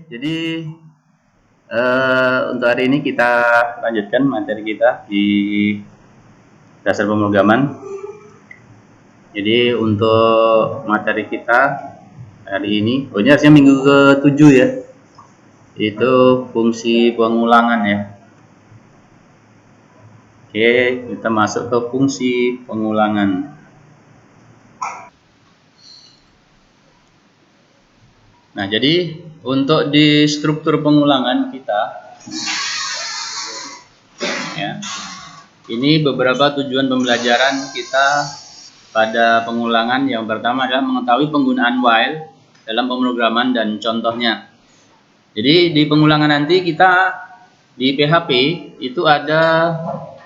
jadi untuk hari ini kita lanjutkan materi kita di dasar pemrograman. Jadi untuk materi kita hari ini, ini harusnya minggu ke-7 ya, itu fungsi pengulangan ya. Oke, kita masuk ke fungsi pengulangan. Nah, jadi untuk di struktur pengulangan kita, ya, ini beberapa tujuan pembelajaran kita pada pengulangan. Yang pertama adalah mengetahui penggunaan while dalam pemrograman dan contohnya. Jadi di pengulangan nanti kita di PHP itu ada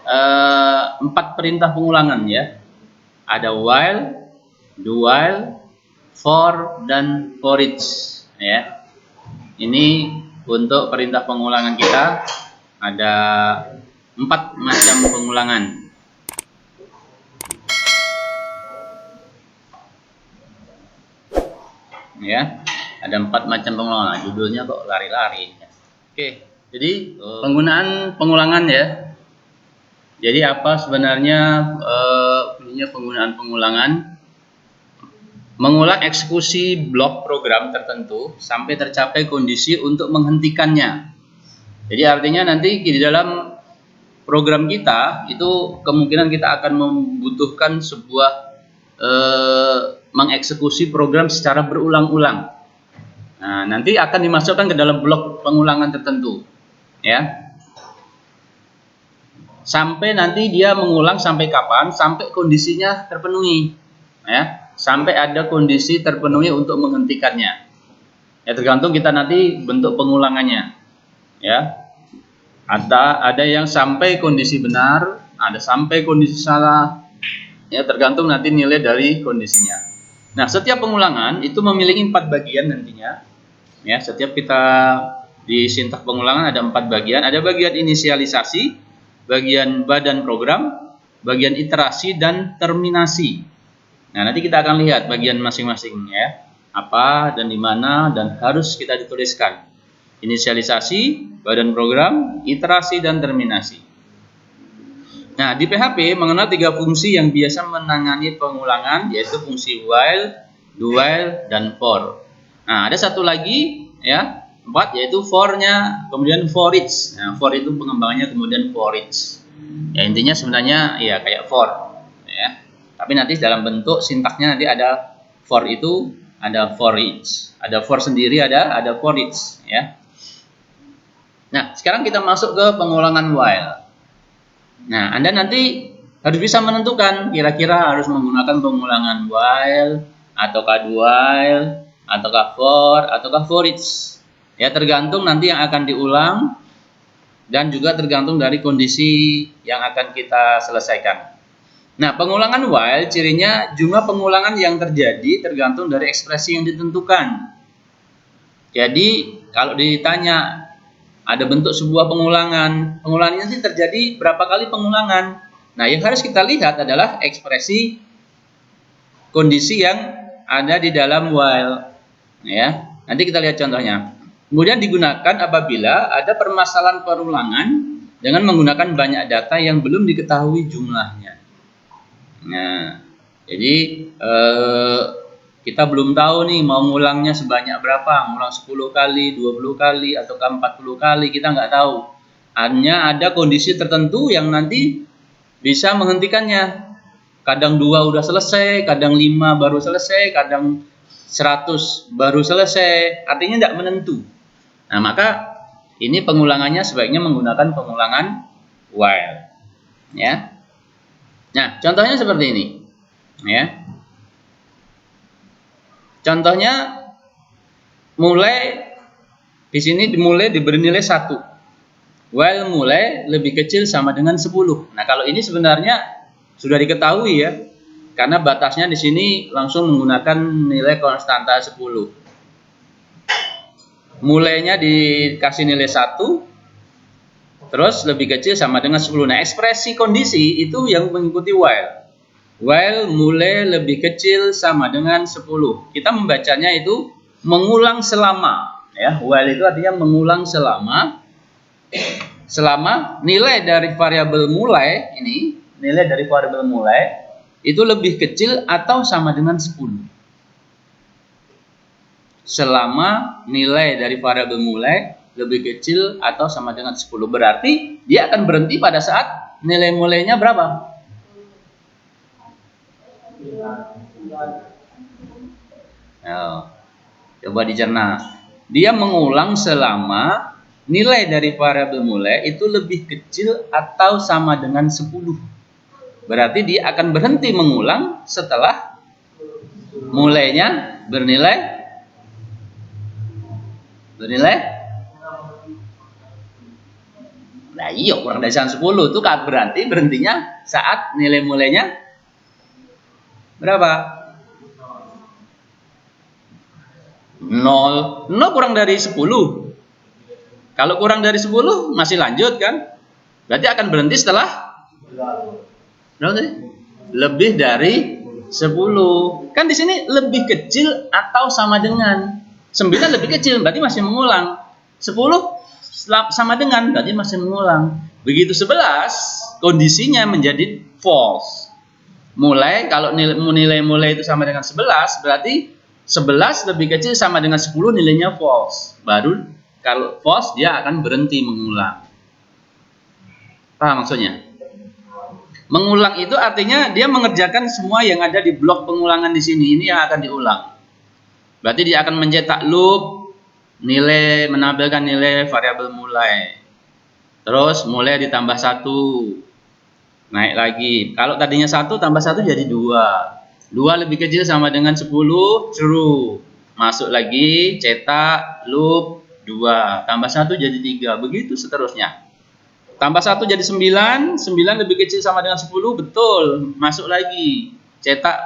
4 perintah pengulangan ya. Ada while, do while, for, dan for each. Ya, ini untuk perintah pengulangan kita ada 4 macam pengulangan. Ya, ada 4 macam pengulangan. Judulnya kok lari-lari. Oke, jadi penggunaan pengulangan ya. Jadi apa sebenarnya penggunaan pengulangan? Mengulang eksekusi blok program tertentu sampai tercapai kondisi untuk menghentikannya. Jadi artinya nanti di dalam program kita itu kemungkinan kita akan membutuhkan sebuah mengeksekusi program secara berulang-ulang. Nah, nanti akan dimasukkan ke dalam blok pengulangan tertentu, ya. Sampai nanti dia mengulang sampai kapan? Sampai kondisinya terpenuhi, ya. Sampai ada kondisi terpenuhi untuk menghentikannya. Ya, tergantung kita nanti bentuk pengulangannya. Ya. Ada yang sampai kondisi benar, ada sampai kondisi salah. Ya, tergantung nanti nilai dari kondisinya. Nah, setiap pengulangan itu memiliki 4 bagian nantinya. Ya, setiap kita di sintak pengulangan ada 4 bagian. Ada bagian inisialisasi, bagian badan program, bagian iterasi, dan terminasi. Nah, nanti kita akan lihat bagian masing-masing ya, apa dan di mana dan harus kita dituliskan. Inisialisasi, badan program, iterasi, dan terminasi. Nah, di PHP mengenal 3 fungsi yang biasa menangani pengulangan, yaitu fungsi while, do while, dan for. Nah, ada satu lagi ya, 4, yaitu for-nya, kemudian for each. Nah, for itu pengembangannya, kemudian for each. Ya, intinya sebenarnya ya kayak for ya. Tapi nanti dalam bentuk sintaknya nanti ada for itu, ada for each, ada for sendiri, ada for each ya. Nah, sekarang kita masuk ke pengulangan while. Nah, Anda nanti harus bisa menentukan kira-kira harus menggunakan pengulangan while, ataukah do while, ataukah for, ataukah for each. Ya, tergantung nanti yang akan diulang dan juga tergantung dari kondisi yang akan kita selesaikan. Nah, pengulangan while cirinya jumlah pengulangan yang terjadi tergantung dari ekspresi yang ditentukan. Jadi, kalau ditanya ada bentuk sebuah pengulangan, pengulangannya sih terjadi berapa kali pengulangan. Nah, yang harus kita lihat adalah ekspresi kondisi yang ada di dalam while. Ya, nanti kita lihat contohnya. Kemudian digunakan apabila ada permasalahan pengulangan dengan menggunakan banyak data yang belum diketahui jumlahnya. Nah, jadi kita belum tahu nih mau ngulangnya sebanyak berapa, ngulang 10 kali, 20 kali, atau 40 kali, kita nggak tahu. Hanya ada kondisi tertentu yang nanti bisa menghentikannya. Kadang 2 udah selesai, kadang 5 baru selesai, kadang 100 baru selesai, artinya tidak menentu. Nah, maka ini pengulangannya sebaiknya menggunakan pengulangan while. Ya. Nah, contohnya seperti ini, ya. Contohnya mulai di sini dimulai diberi nilai 1. While mulai lebih kecil sama dengan 10. Nah, kalau ini sebenarnya sudah diketahui ya. Karena batasnya di sini langsung menggunakan nilai konstanta 10. Mulainya dikasih nilai 1. Terus lebih kecil sama dengan 10. Nah, ekspresi kondisi itu yang mengikuti while. While mulai lebih kecil sama dengan 10. Kita membacanya itu mengulang selama. Ya, while itu artinya mengulang selama nilai dari variabel mulai ini, nilai dari variabel mulai itu lebih kecil atau sama dengan 10. Selama nilai dari variabel mulai lebih kecil atau sama dengan 10. Berarti dia akan berhenti pada saat nilai mulainya berapa? Nah, coba dicerna. Dia mengulang selama nilai dari variabel mulai itu lebih kecil atau sama dengan 10. Berarti dia akan berhenti mengulang setelah mulainya bernilai nah iya kurang dari 10 itu kan berarti berhentinya saat nilai mulainya berapa? 0 kurang dari 10. Kalau kurang dari 10 masih lanjut kan? Berarti akan berhenti setelah lebih dari 10. Kan di sini lebih kecil atau sama dengan 9 lebih kecil, berarti masih mengulang. 10 sama dengan, berarti masih mengulang. Begitu 11, kondisinya menjadi false. Mulai, kalau nilai mulai itu sama dengan 11, berarti 11 lebih kecil sama dengan 10 nilainya false. Baru kalau false dia akan berhenti mengulang. Paham maksudnya? Mengulang itu artinya dia mengerjakan semua yang ada di blok pengulangan di sini. Ini yang akan diulang. Berarti dia akan mencetak loop, menampilkan nilai variabel mulai. Terus mulai ditambah 1. Naik lagi. Kalau tadinya 1 tambah 1 jadi 2. 2 lebih kecil sama dengan 10, true. Masuk lagi, cetak, loop, 2. Tambah 1 jadi 3. Begitu seterusnya. Tambah 1 jadi 9, 9 lebih kecil sama dengan 10, betul. Masuk lagi, cetak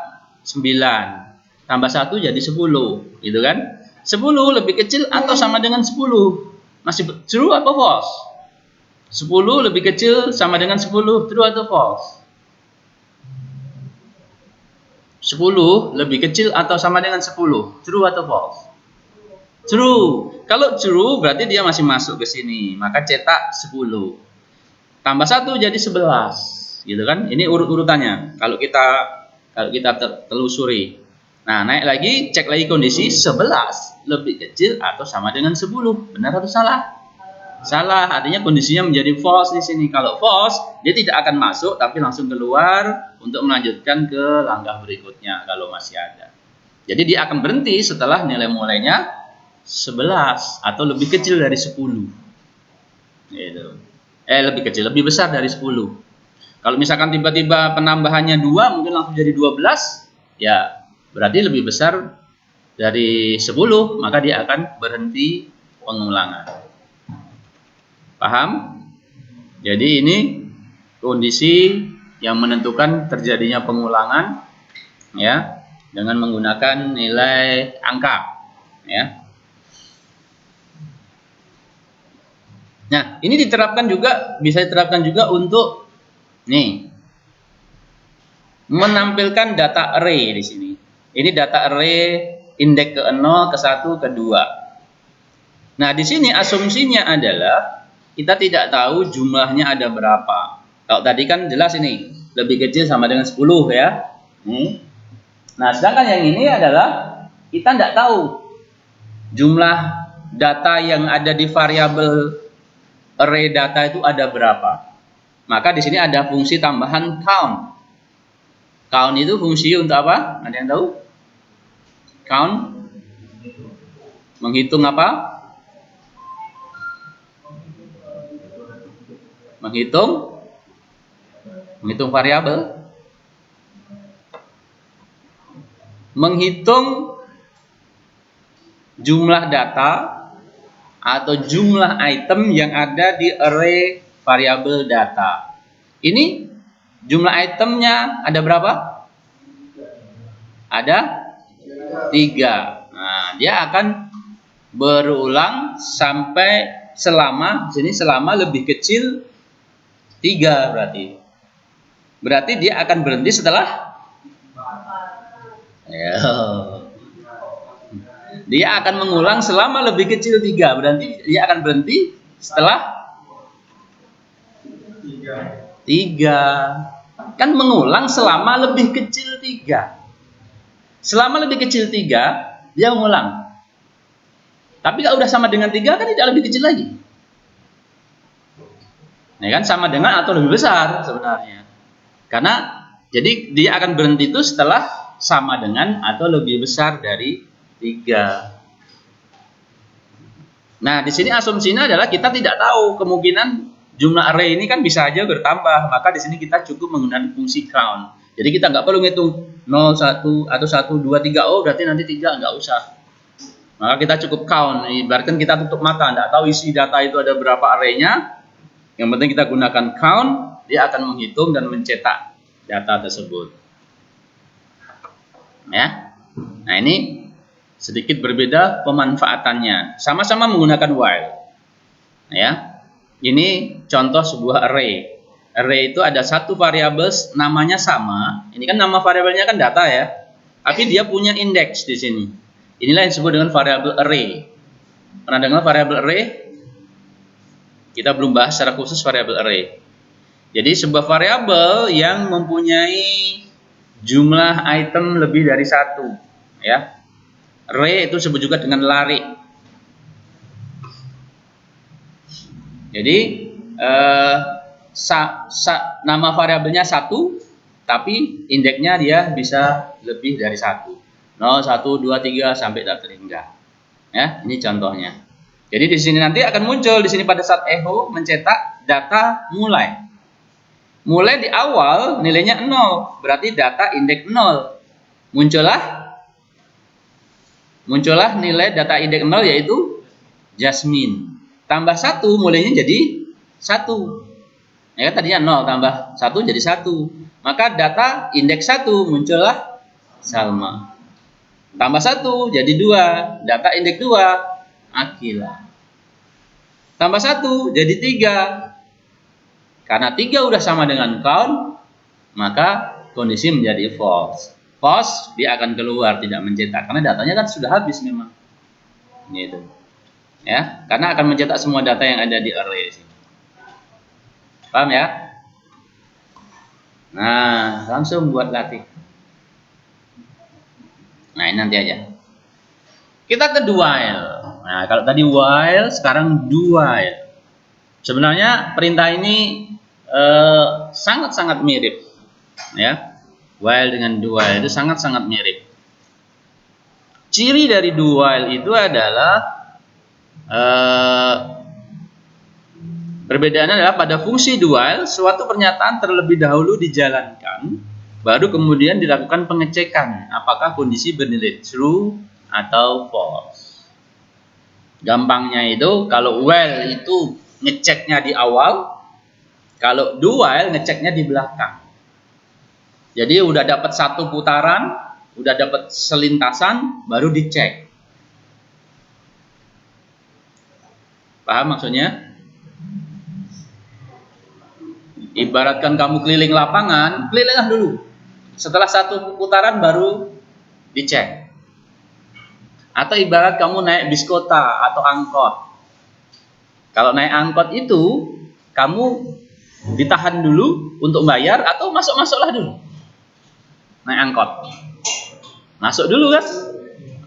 9. Tambah 1 jadi 10, gitu kan? 10 lebih kecil atau sama dengan 10. Masih true atau false? 10 lebih kecil sama dengan 10, true atau false? 10 lebih kecil atau sama dengan 10, true atau false? True. Kalau true berarti dia masih masuk ke sini, maka cetak 10. Tambah 1 jadi 11, gitu kan? Ini urut-urutannya. Kalau kita telusuri. Nah, naik lagi, cek lagi kondisi 11 lebih kecil atau sama dengan 10. Benar atau salah? Salah, artinya kondisinya menjadi false di sini. Kalau false, dia tidak akan masuk tapi langsung keluar untuk melanjutkan ke langkah berikutnya kalau masih ada. Jadi dia akan berhenti setelah nilai mulainya 11 atau lebih kecil dari 10. Gitu. Lebih kecil, lebih besar dari 10. Kalau misalkan tiba-tiba penambahannya 2 mungkin langsung jadi 12, ya berarti lebih besar dari 10, maka dia akan berhenti pengulangan. Paham? Jadi ini kondisi yang menentukan terjadinya pengulangan ya dengan menggunakan nilai angka ya. Nah, ini bisa diterapkan juga untuk menampilkan data array di sini. Ini data array indeks ke 0, ke 1, ke 2. Nah, di sini asumsinya adalah kita tidak tahu jumlahnya ada berapa. Kalau tadi kan jelas ini, lebih kecil sama dengan 10 ya. Nah, sedangkan yang ini adalah kita tidak tahu jumlah data yang ada di variabel array data itu ada berapa. Maka di sini ada fungsi tambahan count. Count itu fungsi untuk apa? Ada yang tahu? Count menghitung apa? Menghitung variabel. Menghitung jumlah data atau jumlah item yang ada di array variabel data. Ini jumlah itemnya ada berapa? Ada 3. Nah, dia akan berulang sampai selama lebih kecil 3 berarti. Berarti dia akan berhenti setelah Dia akan mengulang selama lebih kecil 3. Berarti dia akan berhenti setelah 3. Kan mengulang selama lebih kecil 3. Selama lebih kecil 3, dia mengulang. Tapi kalau udah sama dengan 3 kan tidak lebih kecil lagi. Ya kan, sama dengan atau lebih besar sebenarnya. Karena jadi dia akan berhenti itu setelah sama dengan atau lebih besar dari 3. Nah, di sini asumsinya adalah kita tidak tahu kemungkinan jumlah array ini kan bisa aja bertambah. Maka di sini kita cukup menggunakan fungsi count. Jadi kita nggak perlu ngitung 0, 1 atau 1, 2, 3. Oh, berarti nanti 3, nggak usah. Maka kita cukup count. Ibaratkan kita tutup mata, nggak tahu isi data itu ada berapa arraynya. Yang penting kita gunakan count, dia akan menghitung dan mencetak data tersebut. Ya. Nah, ini sedikit berbeda pemanfaatannya. Sama-sama menggunakan while. Ya. Ini contoh sebuah array. Array itu ada satu variabel namanya sama. Ini kan nama variabelnya kan data ya. Tapi dia punya indeks di sini. Inilah yang disebut dengan variabel array. Pernah dengar variabel array? Kita belum bahas secara khusus variabel array. Jadi sebuah variabel yang mempunyai jumlah item lebih dari 1, ya. Array itu disebut juga dengan lari. Jadi nama variabelnya 1, tapi indeksnya dia bisa lebih dari 1. 0, 1, 2, 3 sampai dan terhingga. Ya, ini contohnya. Jadi di sini nanti akan muncul di sini pada saat echo mencetak data mulai. Mulai di awal nilainya 0, berarti data indeks 0. Muncullah nilai data indeks 0 yaitu Jasmine. Tambah 1 mulainya jadi 1. Ya kan tadinya 0 tambah 1 jadi 1. Maka data indeks 1 muncullah Salma. Tambah 1 jadi 2, data indeks 2 Akila. Tambah 1 jadi 3. Karena 3 udah sama dengan count, maka kondisi menjadi false. False, dia akan keluar tidak mencetak karena datanya kan sudah habis memang. Gitu. Ya, karena akan mencetak semua data yang ada di array sini. Paham ya? Nah, langsung buat latih. Nah, ini nanti aja. Kita ke do while. Nah, kalau tadi while, sekarang do while. Sebenarnya perintah ini sangat-sangat mirip, ya. While dengan do while itu sangat-sangat mirip. Ciri dari do while itu adalah perbedaannya adalah pada fungsi do while suatu pernyataan terlebih dahulu dijalankan, baru kemudian dilakukan pengecekan apakah kondisi bernilai true atau false. Gampangnya itu kalau while itu ngeceknya di awal, kalau do while ngeceknya di belakang. Jadi udah dapat satu putaran, udah dapat selintasan, baru dicek. Paham maksudnya? Ibaratkan kamu keliling lapangan, kelilinglah dulu. Setelah satu putaran baru dicek. Atau ibarat kamu naik bis kota atau angkot. Kalau naik angkot itu, kamu ditahan dulu untuk bayar atau masuklah dulu. Naik angkot. Masuk dulu kan?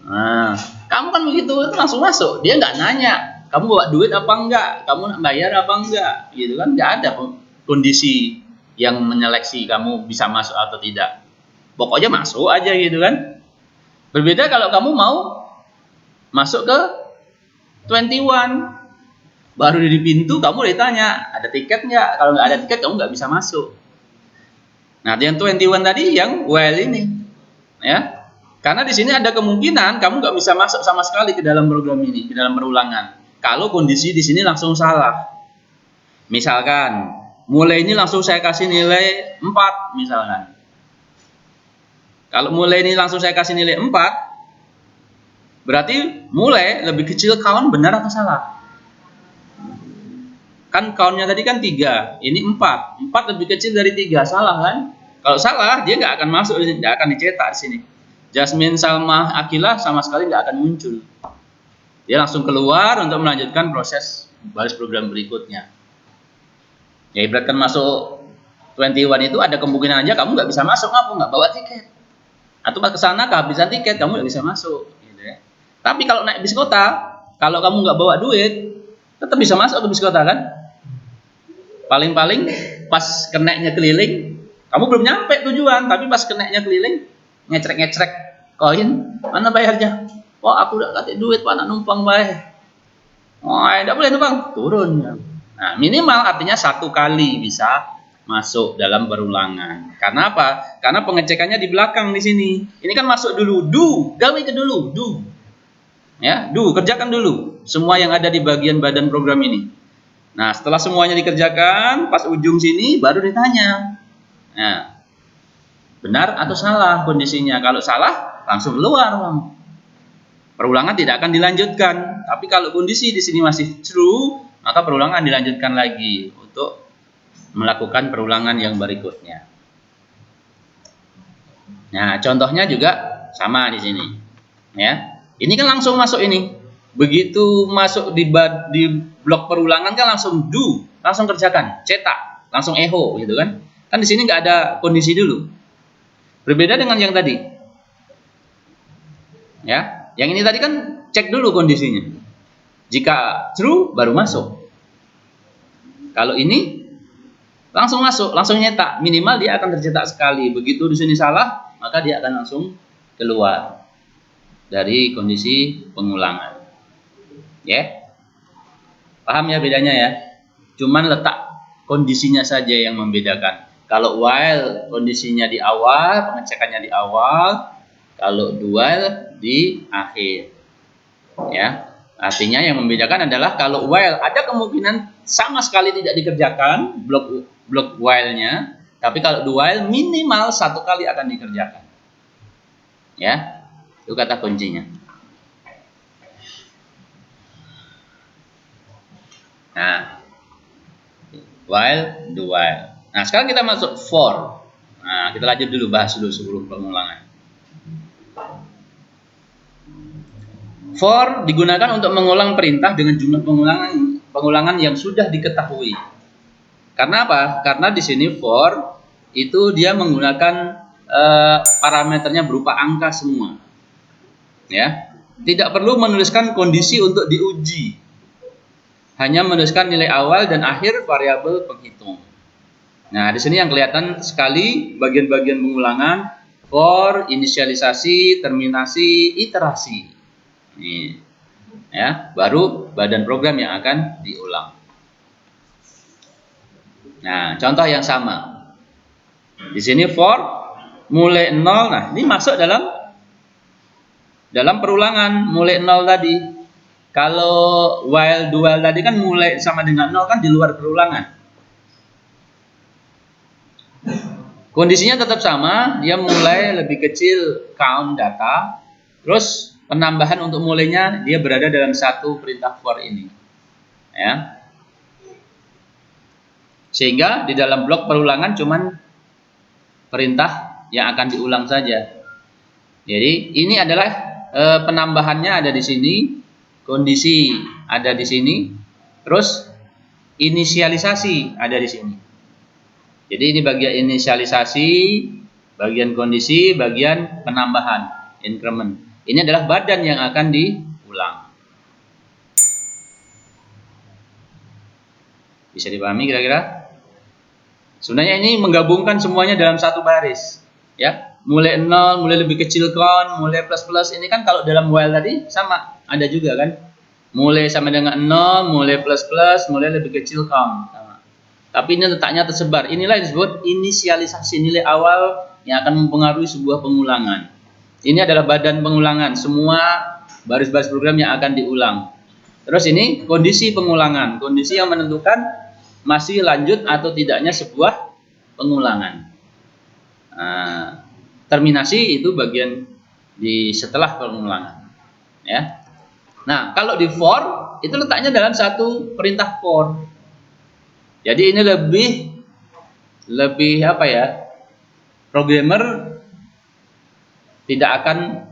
Nah, kamu kan begitu langsung masuk. Dia nggak nanya, kamu bawa duit apa enggak? Kamu nak bayar apa enggak? Gitu kan? Nggak ada kondisi yang menyeleksi kamu bisa masuk atau tidak. Pokoknya masuk aja gitu kan? Berbeda kalau kamu mau masuk ke 21. Baru di pintu kamu ditanya, ada tiket nggak? Kalau nggak ada tiket kamu nggak bisa masuk. Nah, yang 21 tadi yang while ini, ya, karena di sini ada kemungkinan kamu nggak bisa masuk sama sekali ke dalam program ini, ke dalam perulangan. Kalau kondisi di sini langsung salah, misalkan mulai ini langsung saya kasih nilai 4, misalkan. Kalau mulai ini langsung saya kasih nilai 4, berarti mulai lebih kecil count benar atau salah? Kan countnya tadi kan 3, ini 4. 4 lebih kecil dari 3, salah kan? Kalau salah, dia nggak akan masuk, nggak akan dicetak di sini. Jasmine, Salma, Akilah sama sekali nggak akan muncul. Dia langsung keluar untuk melanjutkan proses baris program berikutnya. Ya ibaratkan masuk 21 itu ada kemungkinan aja kamu nggak bisa masuk, nggak bawa tiket. Atau pas ke sana kehabisan tiket, kamu nggak bisa masuk. Gitu ya. Tapi kalau naik bis kota, kalau kamu nggak bawa duit, tetap bisa masuk ke bis kota kan? Paling-paling pas keneknya keliling, kamu belum nyampe tujuan, tapi pas keneknya keliling, ngecrek-ngecrek koin, mana bayarnya? Oh, aku udah kasih duit, Pak, nak numpang bayar. Oh, tidak boleh numpang, turun. Nah, minimal artinya 1 kali bisa masuk dalam berulangan. Karena apa? Karena pengecekannya di belakang di sini. Ini kan masuk dulu, gawe ke dulu, ya, kerjakan dulu semua yang ada di bagian badan program ini. Nah, setelah semuanya dikerjakan, pas ujung sini baru ditanya. Nah, benar atau salah kondisinya? Kalau salah, langsung keluar. Perulangan tidak akan dilanjutkan. Tapi kalau kondisi di sini masih true, maka perulangan dilanjutkan lagi untuk melakukan perulangan yang berikutnya. Nah, contohnya juga sama di sini. Ya, ini kan langsung masuk ini. Begitu masuk di blok perulangan kan langsung langsung kerjakan, cetak, langsung echo gitu kan. Kan di sini nggak ada kondisi dulu. Berbeda dengan yang tadi. Ya, yang ini tadi kan cek dulu kondisinya. Jika true baru masuk. Kalau ini langsung masuk, langsung nyetak, minimal dia akan tercetak sekali. Begitu di sini salah, maka dia akan langsung keluar dari kondisi pengulangan. Ya, paham ya bedanya ya? Cuman letak kondisinya saja yang membedakan. Kalau while kondisinya di awal, pengecekannya di awal, kalau dual di akhir. Ya, artinya yang membedakan adalah kalau while ada kemungkinan sama sekali tidak dikerjakan blok while-nya, tapi kalau dual minimal 1 kali akan dikerjakan. Ya, itu kata kuncinya. Nah, while, do while. Nah, sekarang kita masuk for. Nah, kita lanjut dulu, bahas dulu sebelum pengulangan. For digunakan untuk mengulang perintah dengan jumlah pengulangan yang sudah diketahui. Karena apa? Karena di sini for itu dia menggunakan parameternya berupa angka semua. Ya, tidak perlu menuliskan kondisi untuk diuji. Hanya menuliskan nilai awal dan akhir variabel penghitung. Nah, di sini yang kelihatan sekali bagian-bagian pengulangan for, inisialisasi, terminasi, iterasi. Ini, ya, baru badan program yang akan diulang. Nah, contoh yang sama. Di sini for mulai 0. Nah, ini masuk dalam perulangan mulai 0 tadi. Kalau while dual tadi kan mulai sama dengan 0 kan di luar perulangan. Kondisinya tetap sama, dia mulai lebih kecil count data, terus penambahan untuk mulainya dia berada dalam satu perintah for ini. Ya. Sehingga di dalam blok perulangan cuman perintah yang akan diulang saja. Jadi ini adalah penambahannya ada di sini, kondisi ada di sini, terus inisialisasi ada di sini. Jadi ini bagian inisialisasi, bagian kondisi, bagian penambahan, increment. Ini adalah badan yang akan diulang. Bisa dipahami kira-kira? Sebenarnya ini menggabungkan semuanya dalam satu baris. Ya, mulai 0, mulai lebih kecil count, mulai plus-plus. Ini kan kalau dalam while tadi sama, ada juga kan? Mulai sama dengan 0, mulai plus-plus, mulai lebih kecil count. Tapi ini letaknya tersebar. Inilah yang disebut inisialisasi, nilai awal yang akan mempengaruhi sebuah pengulangan. Ini adalah badan pengulangan, semua baris-baris program yang akan diulang. Terus ini kondisi pengulangan, kondisi yang menentukan masih lanjut atau tidaknya sebuah pengulangan. Nah, terminasi itu bagian di setelah pengulangan. Ya. Nah, kalau di for itu letaknya dalam satu perintah for. Jadi ini lebih apa ya? Programmer tidak akan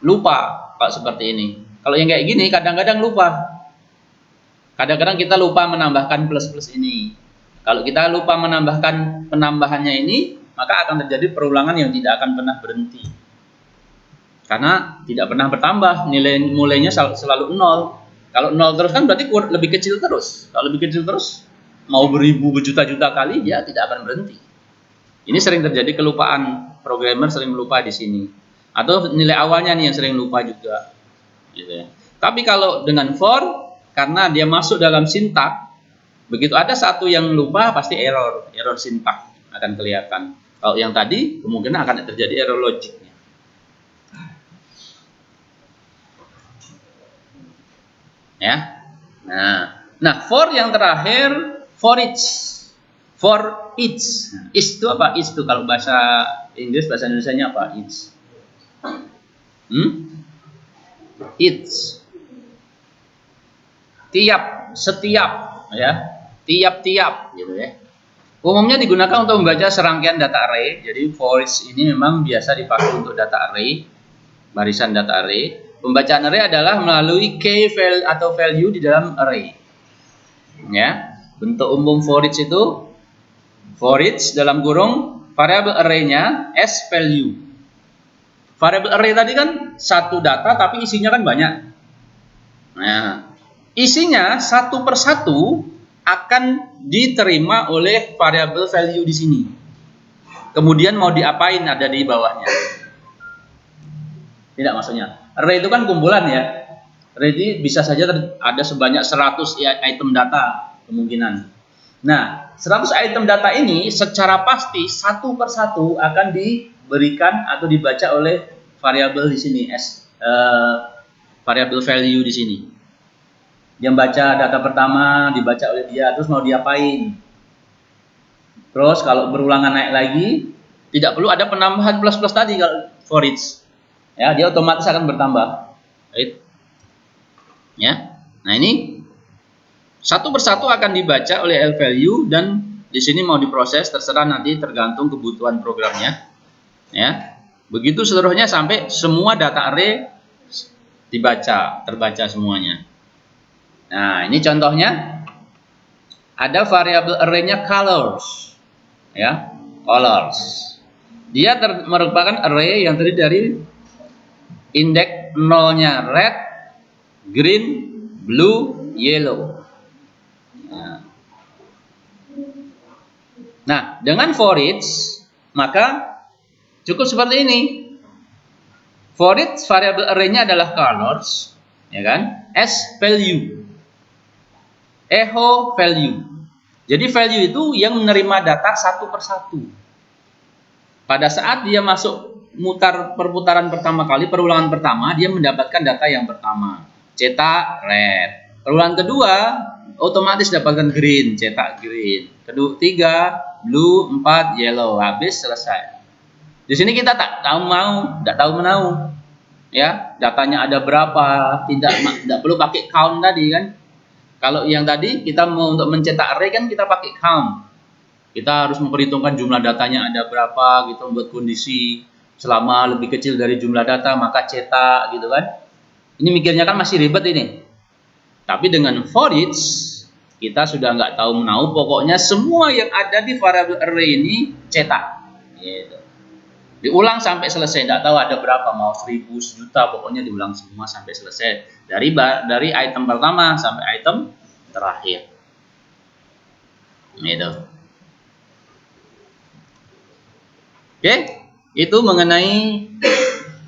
lupa kalau seperti ini. Kalau yang kayak gini kadang-kadang lupa. Kadang-kadang kita lupa menambahkan plus-plus ini. Kalau kita lupa menambahkan penambahannya ini, maka akan terjadi perulangan yang tidak akan pernah berhenti. Karena tidak pernah bertambah, nilai mulainya selalu 0. Kalau 0 terus kan berarti lebih kecil terus. Kalau lebih kecil terus, mau beribu, berjuta-juta kali, dia tidak akan berhenti. Ini sering terjadi kelupaan, programmer sering lupa di sini. Atau nilai awalnya nih yang sering lupa juga. Gitu ya. Tapi kalau dengan for, karena dia masuk dalam sintak, begitu ada satu yang lupa pasti error sintak akan kelihatan. Kalau yang tadi kemungkinan akan terjadi error logiknya. Ya. Nah, for yang terakhir for each. For each. Each itu apa? Each itu kalau bahasa Inggris, bahasa Indonesianya apa? Each. Each. Tiap, setiap, ya, tiap-tiap, gitu ya. Umumnya digunakan untuk membaca serangkaian data array. Jadi for each ini memang biasa dipakai untuk data array, barisan data array. Pembacaan array adalah melalui key value atau value di dalam array. Ya, bentuk umum for each itu for each dalam kurung variable array-nya as value. Variable array tadi kan satu data tapi isinya kan banyak. Nah, isinya satu persatu akan diterima oleh variable value di sini. Kemudian mau diapain ada di bawahnya. Tidak maksudnya. Array itu kan kumpulan ya. Array ini bisa saja ada sebanyak 100 item data kemungkinan. Nah, 100 item data ini secara pasti satu persatu akan diberikan atau dibaca oleh variable di sini variable value di sini. Dia baca data pertama, dibaca oleh dia, terus mau diapain? Terus kalau berulangan naik lagi, tidak perlu ada penambahan plus-plus tadi kalau for each. Ya, dia otomatis akan bertambah. Right? Ya. Nah, ini satu persatu akan dibaca oleh L value dan di sini mau diproses terserah nanti tergantung kebutuhan programnya. Ya. Begitu seluruhnya sampai semua data array terbaca semuanya. Nah, ini contohnya ada variabel array-nya colors. Ya, colors. Dia merupakan array yang terdiri dari indeks 0-nya red, green, blue, yellow. Nah, dengan for each maka cukup seperti ini. For each variabel array-nya adalah colors, ya kan? As value. Echo value. Jadi value itu yang menerima data satu persatu. Pada saat dia masuk perputaran pertama kali, perulangan pertama, dia mendapatkan data yang pertama. Cetak red. Perulangan kedua, otomatis dapatkan green, cetak green. Kedua, 3, blue, 4, yellow. Habis, selesai. Di sini kita tak tahu menau. Ya, datanya ada berapa, tidak perlu pakai count tadi kan. Kalau yang tadi kita mau untuk mencetak array kan kita pakai count. Kita harus memperhitungkan jumlah datanya ada berapa gitu, membuat kondisi selama lebih kecil dari jumlah data maka cetak gitu kan. Ini mikirnya kan masih ribet ini. Tapi dengan for each kita sudah nggak tahu menau, pokoknya semua yang ada di variable array ini cetak. Gitu. Diulang sampai selesai, tidak tahu ada berapa, mau 1000, 1.000.000, pokoknya diulang semua sampai selesai. Dari item pertama sampai item terakhir. Gitu. Oke, itu mengenai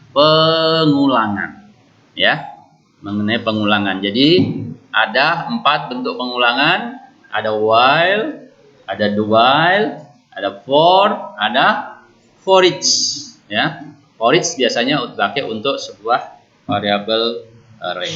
pengulangan. Ya, mengenai pengulangan. Jadi, ada 4 bentuk pengulangan. Ada while, ada do while, ada for, ada for each, ya. For each biasanya dipakai untuk sebuah variabel array.